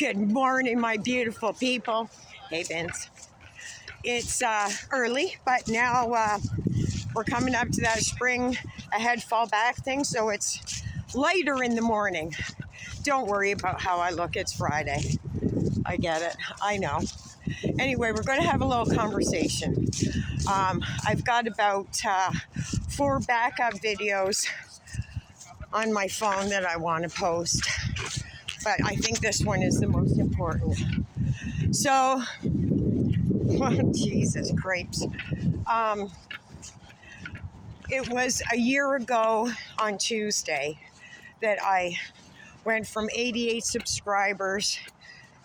Good morning, my beautiful people. Hey, Vince. It's early, but now we're coming up to that spring ahead, fall back thing, so it's lighter in the morning. Don't worry about how I look. It's Friday. I get it. I know. Anyway, we're going to have a little conversation. I've got about 4 backup videos on my phone that I want to post, but I think this one is the most important. So, Jesus crepes. It was a year ago on Tuesday that I went from 88 subscribers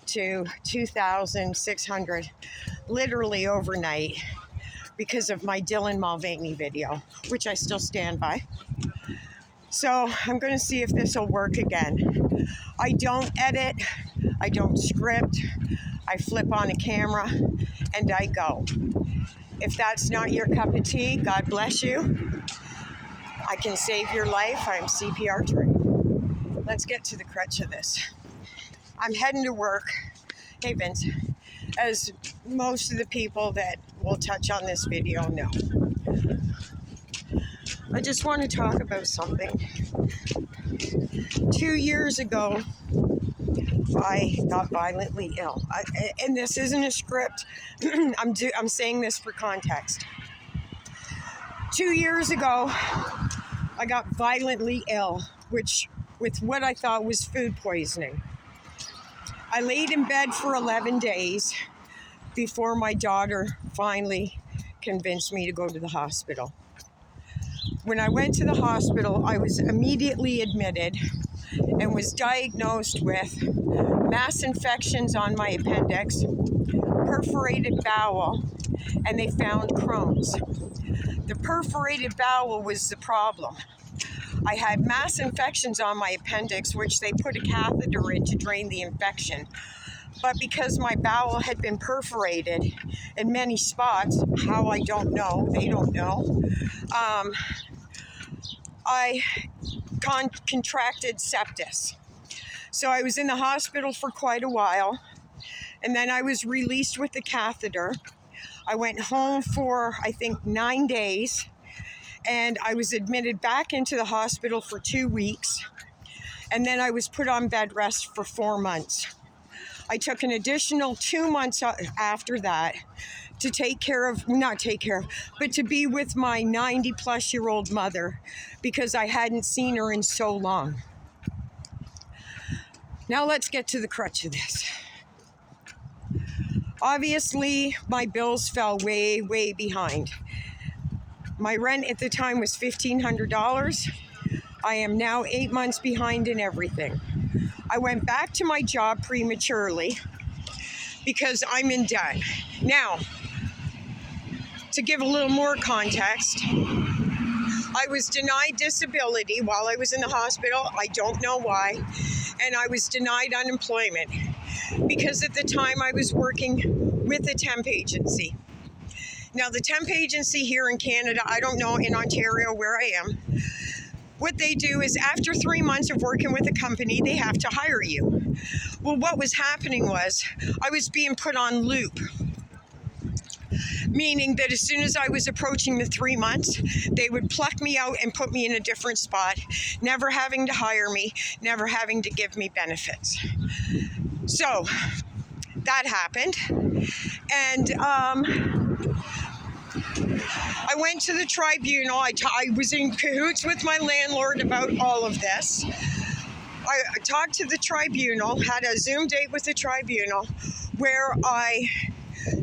to 2,600, literally overnight, because of my Dylan Mulvaney video, which I still stand by. So I'm going to see if this will work again. I don't edit, I don't script, I flip on a camera and I go. If that's not your cup of tea, God bless you. I can save your life. I'm CPR trained. Let's get to the crutch of this. I'm heading to work. Hey, Vince, as most of the people that will touch on this video know. I just want to talk about something. 2 years ago, I got violently ill. And this isn't a script. I'm saying this for context. 2 years ago, I got violently ill, with what I thought was food poisoning. I laid in bed for 11 days before my daughter finally convinced me to go to the hospital. When I went to the hospital, I was immediately admitted and was diagnosed with mass infections on my appendix, perforated bowel, and they found Crohn's. The perforated bowel was the problem. I had mass infections on my appendix, which they put a catheter in to drain the infection. But because my bowel had been perforated in many spots, how I don't know, they don't know, I contracted sepsis. So I was in the hospital for quite a while, and then I was released with the catheter. I went home for, I think, 9 days, and I was admitted back into the hospital for 2 weeks, and then I was put on bed rest for 4 months. I took an additional 2 months after that to to be with my 90-plus-year-old mother because I hadn't seen her in so long. Now let's get to the crutch of this. Obviously, my bills fell way, way behind. My rent at the time was $1,500. I am now 8 months behind in everything. I went back to my job prematurely because I'm in debt. Now, to give a little more context, I was denied disability while I was in the hospital. I don't know why. And I was denied unemployment because at the time I was working with a temp agency. Now, the temp agency here in Canada, I don't know in Ontario where I am, what they do is after 3 months of working with a company, they have to hire you. Well, what was happening was I was being put on loop, meaning that as soon as I was approaching the 3 months, they would pluck me out and put me in a different spot, never having to hire me, never having to give me benefits. So that happened. And I went to the tribunal. I was in cahoots with my landlord about all of this. I talked to the tribunal, had a Zoom date with the tribunal where I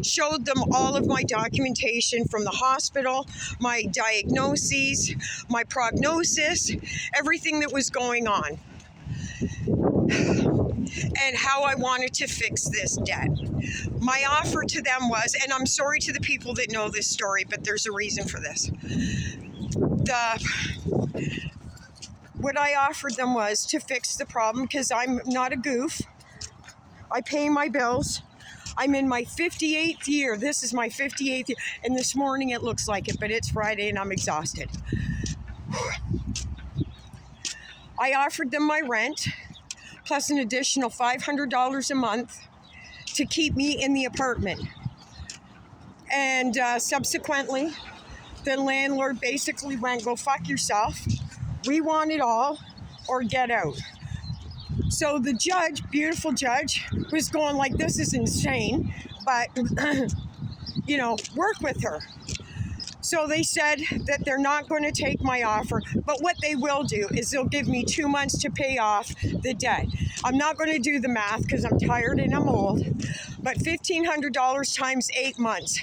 showed them all of my documentation from the hospital, my diagnoses, my prognosis, everything that was going on, and how I wanted to fix this debt. My offer to them was, and I'm sorry to the people that know this story, but there's a reason for this. What I offered them was to fix the problem because I'm not a goof. I pay my bills. I'm in my 58th year. This is my 58th year. And this morning it looks like it, but it's Friday and I'm exhausted. I offered them my rent. plus an additional $500 a month to keep me in the apartment. And subsequently, the landlord basically went, go fuck yourself. We want it all or get out. So the judge, beautiful judge, was going like, this is insane, but, you know, work with her. So they said that they're not going to take my offer, but what they will do is they'll give me 2 months to pay off the debt. I'm not going to do the math because I'm tired and I'm old, but $1,500 times 8 months.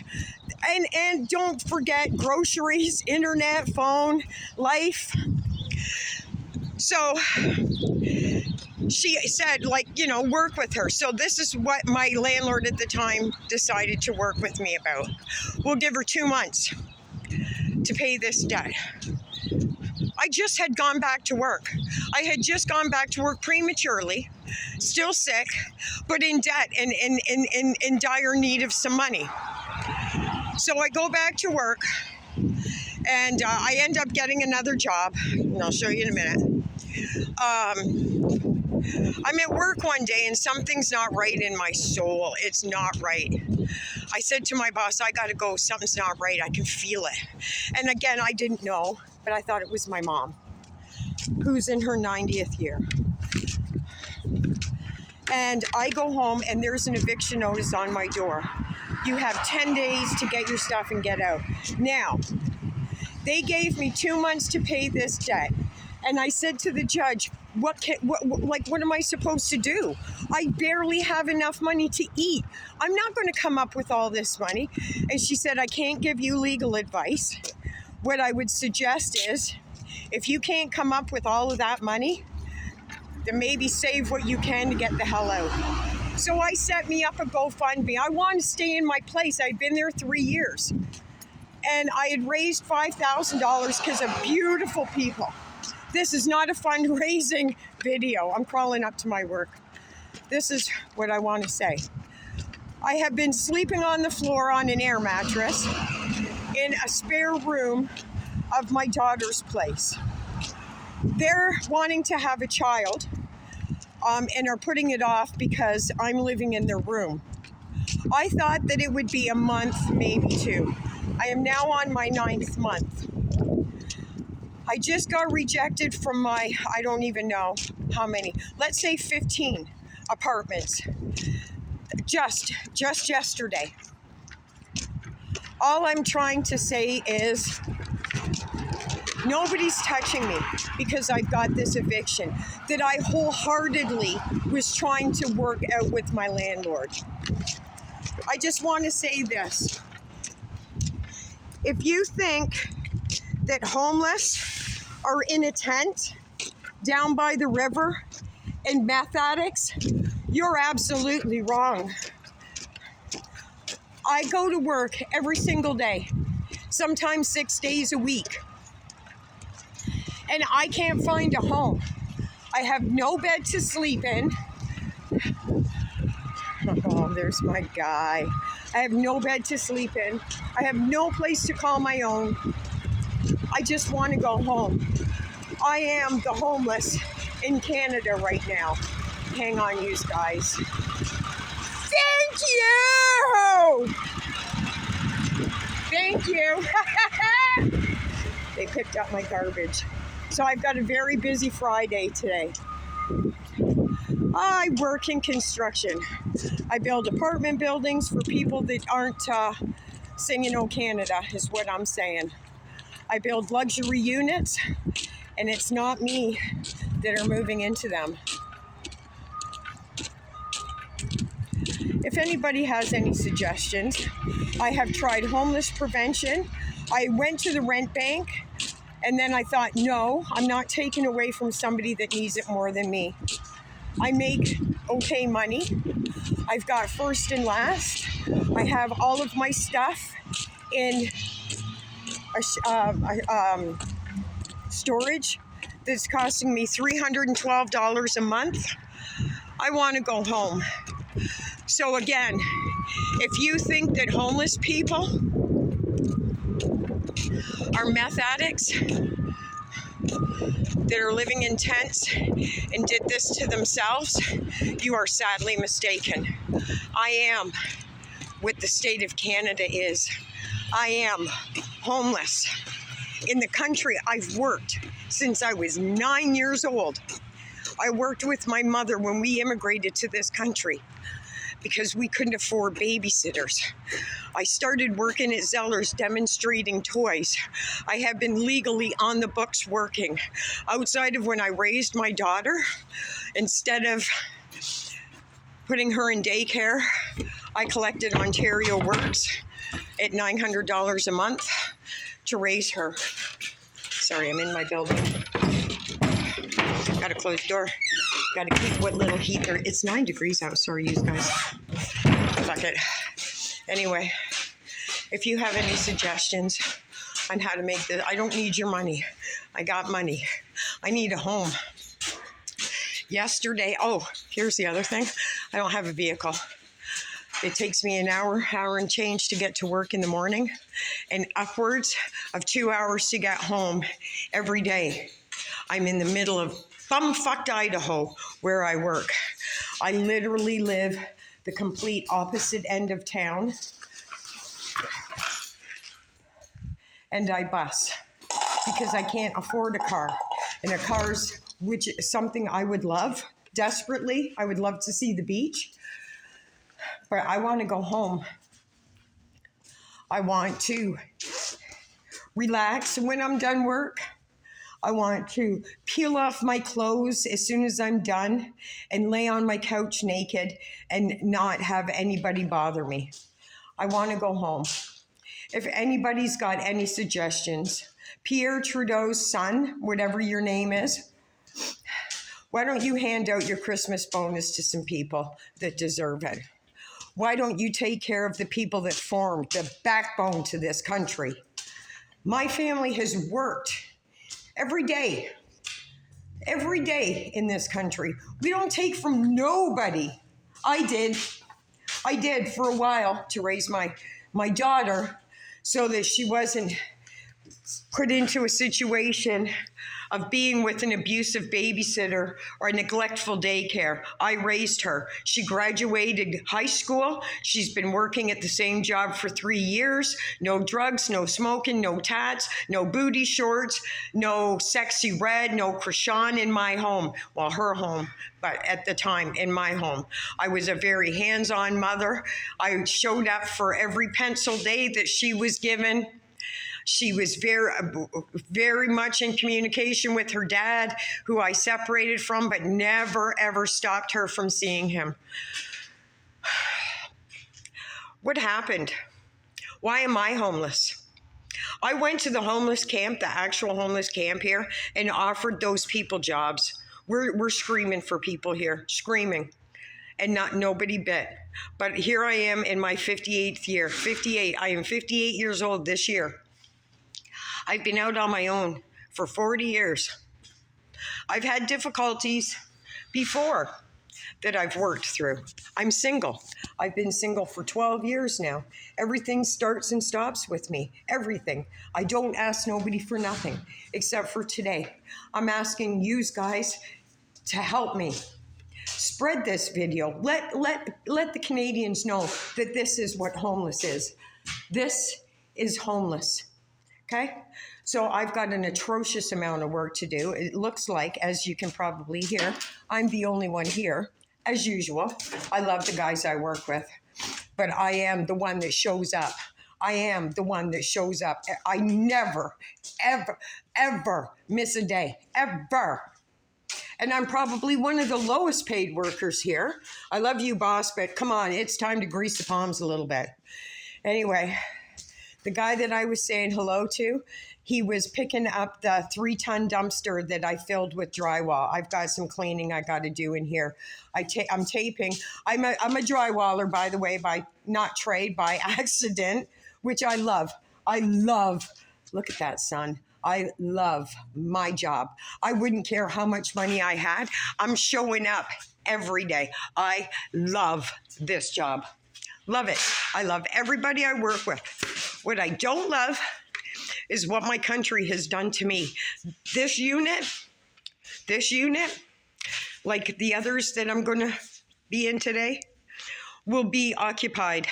And don't forget groceries, internet, phone, life. So she said, like, you know, work with her. So this is what my landlord at the time decided to work with me about. We'll give her 2 months to pay this debt. I just had gone back to work. I had just gone back to work prematurely, still sick, but in debt and in dire need of some money. So I go back to work, and I end up getting another job, and I'll show you in a minute. I'm at work one day, and something's not right in my soul. It's not right. I said to my boss, I got to go. Something's not right. I can feel it. And again, I didn't know, but I thought it was my mom, who's in her 90th year. And I go home, and there's an eviction notice on my door. You have 10 days to get your stuff and get out. Now, they gave me 2 months to pay this debt. And I said to the judge, what am I supposed to do? I barely have enough money to eat. I'm not going to come up with all this money. And she said, I can't give you legal advice. What I would suggest is, if you can't come up with all of that money, then maybe save what you can to get the hell out. So I set me up a GoFundMe. I want to stay in my place. I've been there 3 years. And I had raised $5,000 because of beautiful people. This is not a fundraising video. I'm crawling up to my work. This is what I want to say. I have been sleeping on the floor on an air mattress in a spare room of my daughter's place. They're wanting to have a child and are putting it off because I'm living in their room. I thought that it would be a month, maybe 2. I am now on my 9th month. I just got rejected from my, I don't even know how many, let's say 15 apartments, just yesterday. All I'm trying to say is nobody's touching me because I've got this eviction that I wholeheartedly was trying to work out with my landlord. I just want to say this. If you think that homeless are in a tent down by the river and meth addicts, you're absolutely wrong. I go to work every single day, sometimes 6 days a week, and I can't find a home. I have no bed to sleep in. Oh, there's my guy. I have no bed to sleep in. I have no place to call my own. I just want to go home. I am the homeless in Canada right now. Hang on, you guys. Thank you! Thank you. They picked up my garbage. So I've got a very busy Friday today. I work in construction. I build apartment buildings for people that aren't singing "Oh Canada," is what I'm saying. I build luxury units, and it's not me that are moving into them. If anybody has any suggestions, I have tried homeless prevention. I went to the rent bank, and then I thought, no, I'm not taking away from somebody that needs it more than me. I make okay money. I've got first and last. I have all of my stuff in storage that's costing me $312 a month. I want to go home. So again, if you think that homeless people are meth addicts, that are living in tents and did this to themselves, you are sadly mistaken. I am what the state of Canada is. I am homeless. In the country, I've worked since I was 9 years old. I worked with my mother when we immigrated to this country because we couldn't afford babysitters. I started working at Zeller's demonstrating toys. I have been legally on the books working. Outside of when I raised my daughter, instead of putting her in daycare, I collected Ontario Works at $900 a month to raise her. Sorry, I'm in my building. Got to close the door. Got to keep what little heat there. It's 9 degrees out. Sorry, you guys. Fuck it. Anyway, if you have any suggestions on how to make this, I don't need your money. I got money. I need a home. Yesterday, here's the other thing. I don't have a vehicle. It takes me an hour and change to get to work in the morning, and upwards of 2 hours to get home every day. I'm in the middle of bumfucked Idaho where I work. I literally live the complete opposite end of town, and I bus because I can't afford a car. And a car's, which is something I would love desperately. I would love to see the beach. But I want to go home. I want to relax when I'm done work. I want to peel off my clothes as soon as I'm done and lay on my couch naked and not have anybody bother me. I want to go home. If anybody's got any suggestions, Pierre Trudeau's son, whatever your name is, why don't you hand out your Christmas bonus to some people that deserve it? Why don't you take care of the people that formed the backbone to this country? My family has worked every day in this country. We don't take from nobody. I did for a while to raise my daughter so that she wasn't put into a situation of being with an abusive babysitter or a neglectful daycare. I raised her. She graduated high school. She's been working at the same job for 3 years. No drugs, no smoking, no tats, no booty shorts, no sexy red, no croissant in my home. Well, her home, but at the time in my home. I was a very hands-on mother. I showed up for every pencil day that she was given. She was very much in communication with her dad, who I separated from, but never, ever stopped her from seeing him. What happened? Why am I homeless? I went to the homeless camp, the actual homeless camp here, and offered those people jobs. We're screaming for people here, screaming, and nobody bit. But here I am in my 58th year, 58. I am 58 years old this year. I've been out on my own for 40 years. I've had difficulties before that I've worked through. I'm single. I've been single for 12 years now. Everything starts and stops with me. Everything. I don't ask nobody for nothing except for today. I'm asking you guys to help me. Spread this video. Let the Canadians know that this is what homeless is. This is homeless. Okay, so I've got an atrocious amount of work to do. It looks like, as you can probably hear, I'm the only one here, as usual. I love the guys I work with, but I am the one that shows up. I am the one that shows up. I never, ever, ever miss a day, ever. And I'm probably one of the lowest paid workers here. I love you, boss, but come on, it's time to grease the palms a little bit. Anyway, the guy that I was saying hello to, he was picking up the 3-ton dumpster that I filled with drywall. I've got some cleaning I got to do in here. I'm taping. I'm a drywaller, by the way, by not trade, by accident, which I love. Look at that, son. I love my job. I wouldn't care how much money I had. I'm showing up every day. I love this job. Love it. I love everybody I work with. What I don't love is what my country has done to me. This unit, this unit, like the others that I'm going to be in today, will be occupied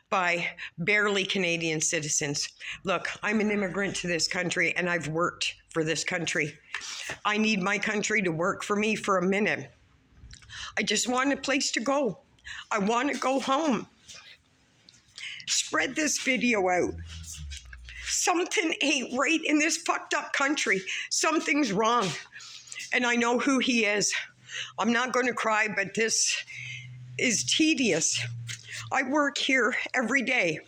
by barely Canadian citizens. Look, I'm an immigrant to this country and I've worked for this country. I need my country to work for me for a minute. I just want a place to go. I want to go home. Spread this video out. Something ain't right in this fucked up country. Something's wrong. And I know who he is. I'm not going to cry, but this is tedious. I work here every day.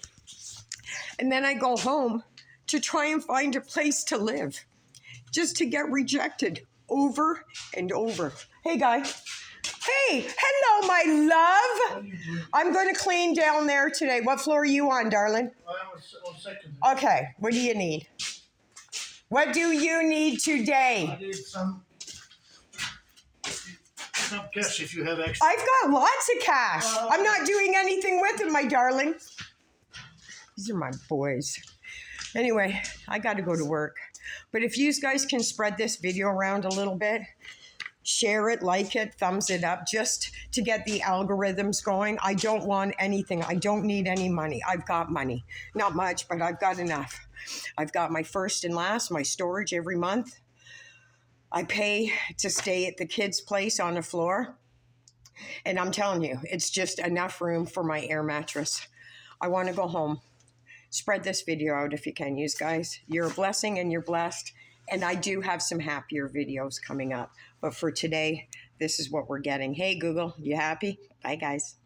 And then I go home to try and find a place to live. Just to get rejected over and over. Hey, guy. Hey, hello, my love. I'm going to clean down there today. What floor are you on, darling? On second. Okay, what do you need? What do you need today? I need some cash if you have extra. I've got lots of cash. I'm not doing anything with it, my darling. These are my boys. Anyway, I got to go to work. But if you guys can spread this video around a little bit, share it, like it, thumbs it up, just to get the algorithms going. I don't want anything. I don't need any money. I've got money. Not much, but I've got enough. I've got my first and last, my storage every month. I pay to stay at the kids' place on the floor. And I'm telling you, it's just enough room for my air mattress. I want to go home. Spread this video out if you can, you guys. You're a blessing and you're blessed. And I do have some happier videos coming up. But for today, this is what we're getting. Hey, Google, you happy? Bye, guys.